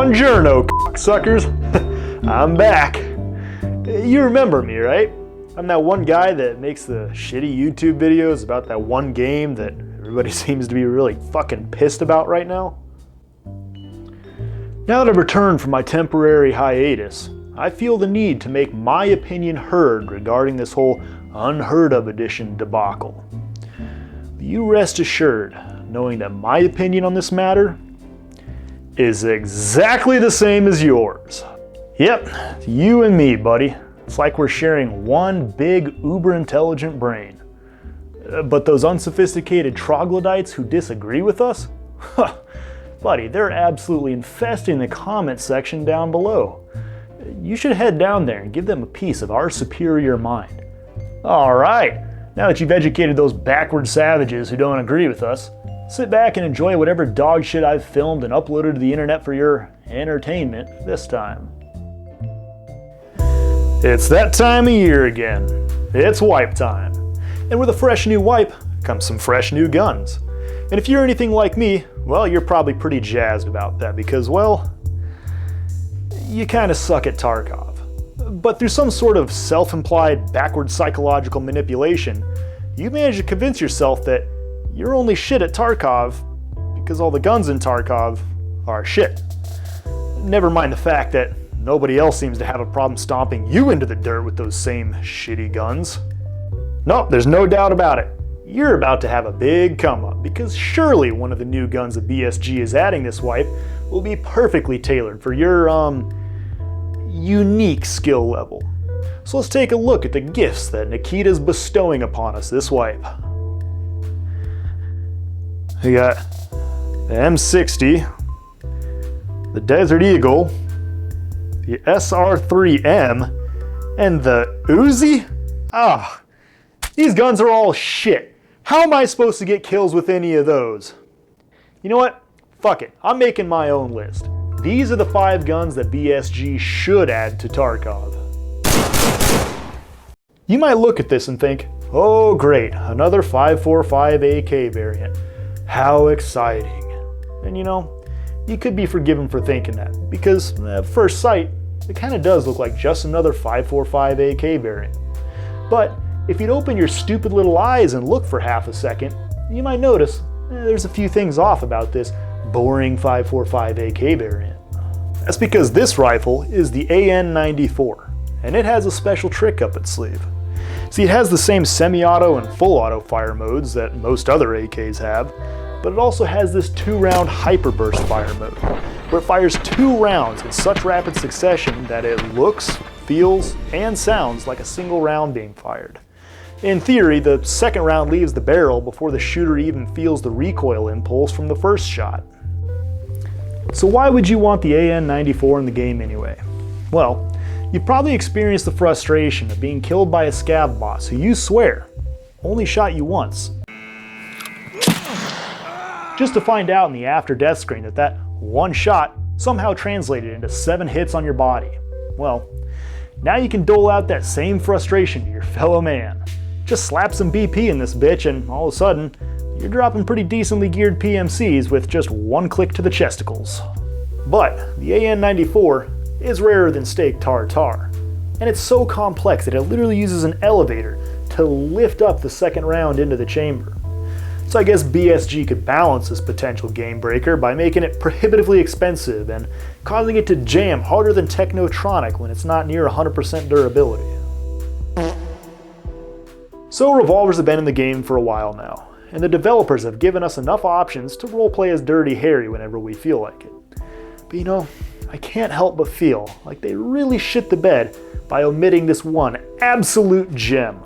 Buongiorno, suckers. I'm back. You remember me, right? I'm that one guy that makes the shitty YouTube videos about that one game that everybody seems to be really fucking pissed about right now. Now that I've returned from my temporary hiatus, I feel the need to make my opinion heard regarding this whole unheard of edition debacle. You rest assured, knowing that my opinion on this matter is exactly the same as yours. Yep, you and me, buddy. It's like we're sharing one big uber-intelligent brain. But those unsophisticated troglodytes who disagree with us? Huh, buddy, they're absolutely infesting the comment section down below. You should head down there and give them a piece of our superior mind. Alright, now that you've educated those backward savages who don't agree with us, sit back and enjoy whatever dog shit I've filmed and uploaded to the internet for your entertainment this time. It's that time of year again. It's wipe time. And with a fresh new wipe comes some fresh new guns. And if you're anything like me, well, you're probably pretty jazzed about that because, well, you kind of suck at Tarkov. But through some sort of self-implied backward psychological manipulation, you managed to convince yourself that you're only shit at Tarkov because all the guns in Tarkov are shit. Never mind the fact that nobody else seems to have a problem stomping you into the dirt with those same shitty guns. Nope, there's no doubt about it. You're about to have a big come up because surely one of the new guns that BSG is adding this wipe will be perfectly tailored for your, unique skill level. So let's take a look at the gifts that Nikita's bestowing upon us this wipe. We got the M60, the Desert Eagle, the SR3M, and the Uzi? These guns are all shit. How am I supposed to get kills with any of those? You know what? Fuck it. I'm making my own list. These are the 5 guns that BSG should add to Tarkov. You might look at this and think, oh great, another 545 AK variant. How exciting. And you know, you could be forgiven for thinking that, because at first sight, it kind of does look like just another 545 AK variant. But if you'd open your stupid little eyes and look for half a second, you might notice there's a few things off about this boring 545 AK variant. That's because this rifle is the AN-94, and it has a special trick up its sleeve. See, it has the same semi-auto and full auto fire modes that most other AKs have, but it also has this 2-round hyperburst fire mode, where it fires 2 rounds in such rapid succession that it looks, feels, and sounds like a single round being fired. In theory, the second round leaves the barrel before the shooter even feels the recoil impulse from the first shot. So why would you want the AN-94 in the game anyway? Well, you've probably experienced the frustration of being killed by a scav boss who you swear only shot you once. Just to find out in the after death screen that one shot somehow translated into 7 hits on your body. Well, now you can dole out that same frustration to your fellow man. Just slap some BP in this bitch and all of a sudden, you're dropping pretty decently geared PMCs with just one click to the chesticles. But the AN-94 is rarer than steak tartare, and it's so complex that it literally uses an elevator to lift up the second round into the chamber. So I guess BSG could balance this potential game breaker by making it prohibitively expensive and causing it to jam harder than Technotronic when it's not near 100% durability. So revolvers have been in the game for a while now, and the developers have given us enough options to roleplay as Dirty Harry whenever we feel like it. But you know, I can't help but feel like they really shit the bed by omitting this one absolute gem.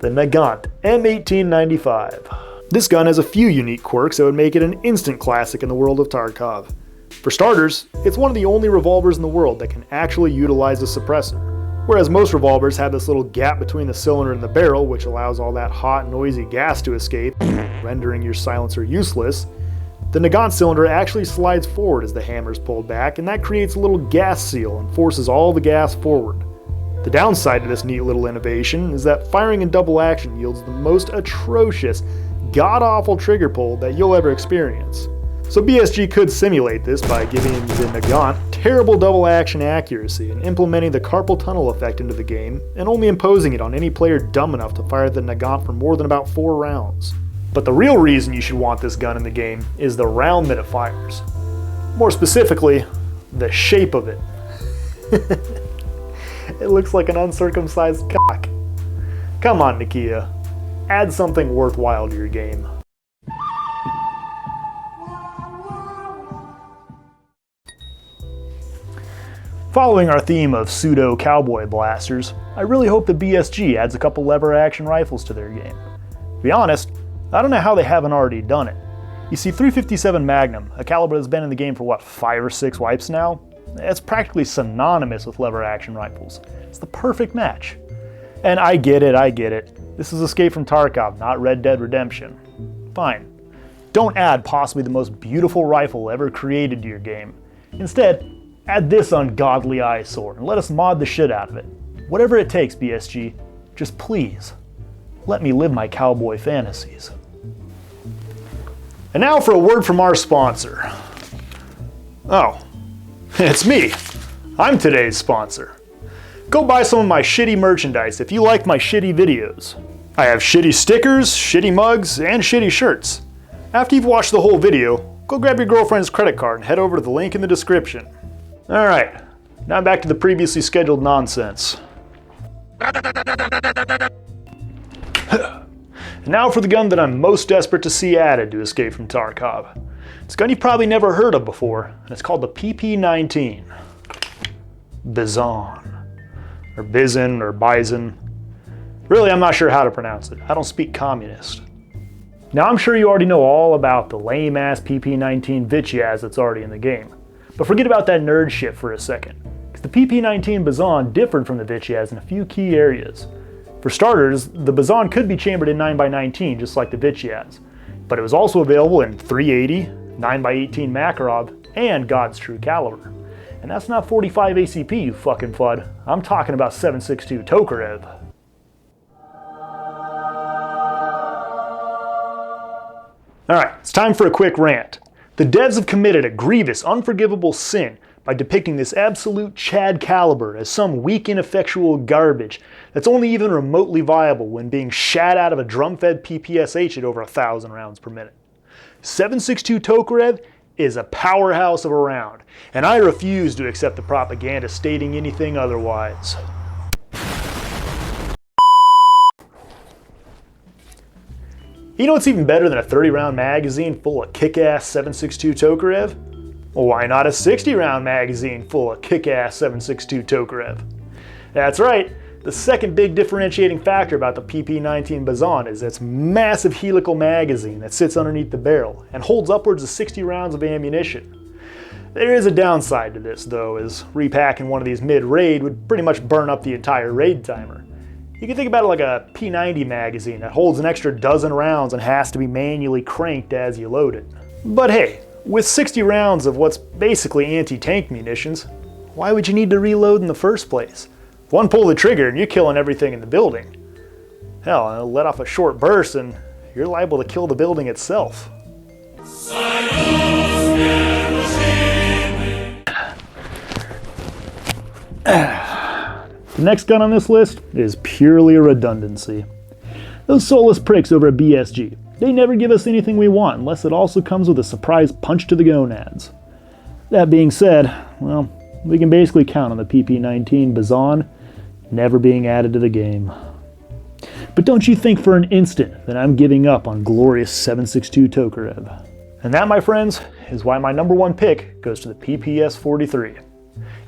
The Nagant M1895. This gun has a few unique quirks that would make it an instant classic in the world of Tarkov. For starters, it's one of the only revolvers in the world that can actually utilize a suppressor. Whereas most revolvers have this little gap between the cylinder and the barrel which allows all that hot, noisy gas to escape, rendering your silencer useless, the Nagant cylinder actually slides forward as the hammer is pulled back, and that creates a little gas seal and forces all the gas forward. The downside to this neat little innovation is that firing in double action yields the most atrocious, god-awful trigger pull that you'll ever experience. So BSG could simulate this by giving the Nagant terrible double action accuracy and implementing the carpal tunnel effect into the game and only imposing it on any player dumb enough to fire the Nagant for more than about 4 rounds. But the real reason you should want this gun in the game is the round that it fires. More specifically, the shape of it. It looks like an uncircumcised cock. Come on, Nakia. Add something worthwhile to your game. Following our theme of pseudo cowboy blasters, I really hope that BSG adds a couple lever action rifles to their game. To be honest, I don't know how they haven't already done it. You see, 357 Magnum, a caliber that's been in the game for what, 5 or 6 wipes now? It's practically synonymous with lever action rifles. It's the perfect match. And I get it. This is Escape from Tarkov, not Red Dead Redemption. Fine. Don't add possibly the most beautiful rifle ever created to your game. Instead, add this ungodly eyesore and let us mod the shit out of it. Whatever it takes, BSG, just please, let me live my cowboy fantasies. And now for a word from our sponsor. Oh, it's me. I'm today's sponsor. Go buy some of my shitty merchandise if you like my shitty videos. I have shitty stickers, shitty mugs, and shitty shirts. After you've watched the whole video, go grab your girlfriend's credit card and head over to the link in the description. Alright, now back to the previously scheduled nonsense. And now for the gun that I'm most desperate to see added to Escape from Tarkov. It's a gun you've probably never heard of before, and it's called the PP-19. Bizon. Or Bizon, or Bizon. Really, I'm not sure how to pronounce it. I don't speak communist. Now, I'm sure you already know all about the lame-ass PP-19 Vityaz that's already in the game. But forget about that nerd shit for a second, because the PP-19 Bizon differed from the Vityaz in a few key areas. For starters, the Bizon could be chambered in 9x19 just like the Vityaz, but it was also available in .380, 9x18 Makarov, and God's true caliber. And that's not 45 ACP, you fucking FUD. I'm talking about 7.62 Tokarev. Alright, it's time for a quick rant. The devs have committed a grievous, unforgivable sin by depicting this absolute Chad caliber as some weak, ineffectual garbage that's only even remotely viable when being shat out of a drum-fed PPSH at over 1,000 rounds per minute. 7.62 Tokarev is a powerhouse of a round, and I refuse to accept the propaganda stating anything otherwise. You know what's even better than a 30-round magazine full of kick-ass 7.62 Tokarev? Well, why not a 60-round magazine full of kick-ass 7.62 Tokarev? That's right, the second big differentiating factor about the PP-19 Bizon is its massive helical magazine that sits underneath the barrel and holds upwards of 60 rounds of ammunition. There is a downside to this, though, as repacking one of these mid-raid would pretty much burn up the entire raid timer. You can think about it like a P90 magazine that holds an extra dozen rounds and has to be manually cranked as you load it. But hey, with 60 rounds of what's basically anti-tank munitions, why would you need to reload in the first place? One pull of the trigger and you're killing everything in the building. Hell, let off a short burst and you're liable to kill the building itself. The next gun on this list is purely a redundancy. Those soulless pricks over at BSG, they never give us anything we want unless it also comes with a surprise punch to the gonads. That being said, well, we can basically count on the PP-19 Bizon never being added to the game. But don't you think for an instant that I'm giving up on glorious 7.62 Tokarev. And that, my friends, is why my number one pick goes to the PPS-43.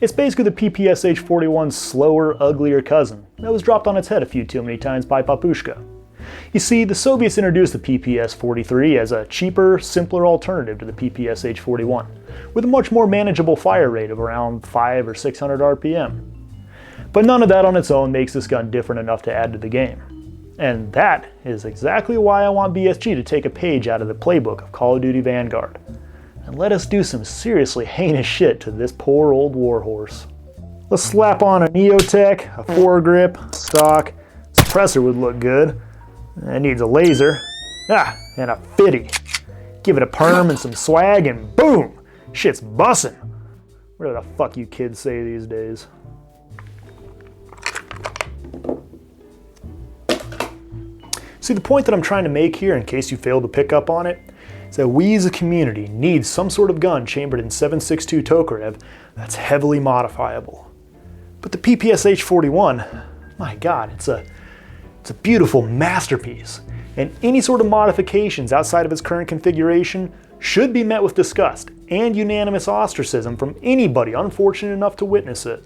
It's basically the PPSH-41's slower, uglier cousin that was dropped on its head a few too many times by Papushka. You see, the Soviets introduced the PPS-43 as a cheaper, simpler alternative to the PPSH-41, with a much more manageable fire rate of around 500 or 600 RPM. But none of that on its own makes this gun different enough to add to the game. And that is exactly why I want BSG to take a page out of the playbook of Call of Duty Vanguard and let us do some seriously heinous shit to this poor old warhorse. Let's slap on a Neotech, a foregrip, stock, suppressor would look good. It needs a laser, and a 50. Give it a perm and some swag and boom! Shit's bussin'. Whatever the fuck you kids say these days. See, the point that I'm trying to make here, in case you failed to pick up on it, is that we as a community need some sort of gun chambered in 7.62 Tokarev that's heavily modifiable. But the PPSH-41, my god, it's a beautiful masterpiece, and any sort of modifications outside of its current configuration should be met with disgust and unanimous ostracism from anybody unfortunate enough to witness it.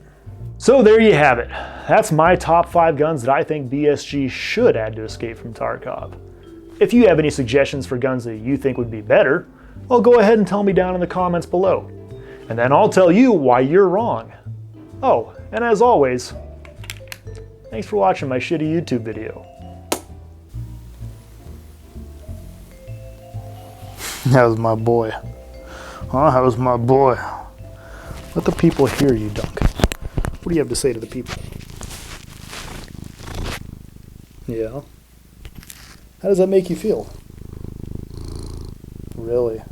So there you have it. That's my top 5 guns that I think BSG should add to Escape from Tarkov. If you have any suggestions for guns that you think would be better, well, go ahead and tell me down in the comments below. And then I'll tell you why you're wrong. Oh, and as always, thanks for watching my shitty YouTube video. How's my boy? Huh? How's my boy? Let the people hear you, Dunk. What do you have to say to the people? Yeah? How does that make you feel? Really?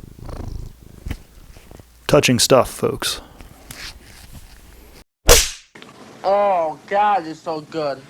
Touching stuff, folks. Oh, God, it's so good.